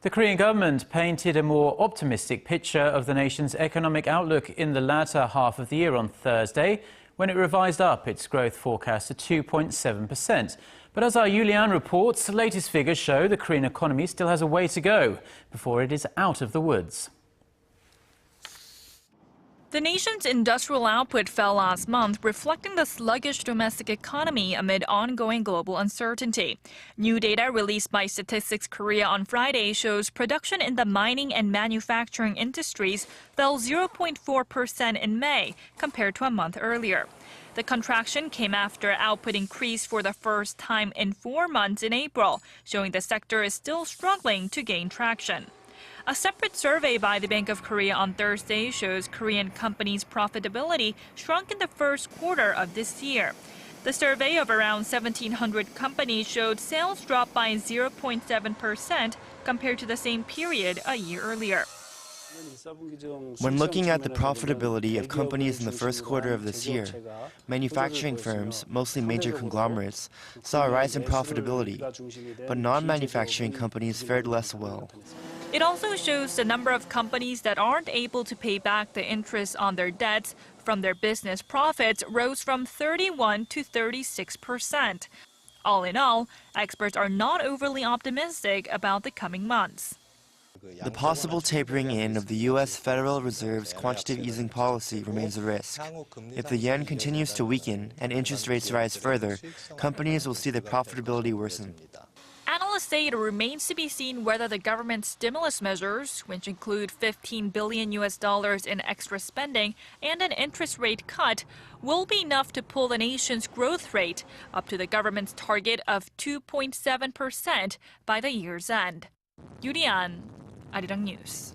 The Korean government painted a more optimistic picture of the nation's economic outlook in the latter half of the year on Thursday, when it revised up its growth forecast to 2.7%. But as our Yoo Li-an reports, the latest figures show the Korean economy still has a way to go before it is out of the woods. The nation's industrial output fell last month, reflecting the sluggish domestic economy amid ongoing global uncertainty. New data released by Statistics Korea on Friday shows production in the mining and manufacturing industries fell 0.4% in May, compared to a month earlier. The contraction came after output increased for the first time in 4 months in April, showing the sector is still struggling to gain traction. A separate survey by the Bank of Korea on Thursday shows Korean companies' profitability shrunk in the first quarter of this year. The survey of around 1,700 companies showed sales dropped by 0.7% compared to the same period a year earlier. When looking at the profitability of companies in the first quarter of this year, manufacturing firms, mostly major conglomerates, saw a rise in profitability, but non-manufacturing companies fared less well. It also shows the number of companies that aren't able to pay back the interest on their debts from their business profits rose from 31% to 36%. All in all, experts are not overly optimistic about the coming months. The possible tapering in of the U.S. Federal Reserve's quantitative easing policy remains a risk. If the yen continues to weaken and interest rates rise further, companies will see their profitability worsen. Analysts say it remains to be seen whether the government's stimulus measures, which include $15 billion in extra spending and an interest rate cut, will be enough to pull the nation's growth rate up to the government's target of 2.7% by the year's end. Yoo Li-an, Arirang News.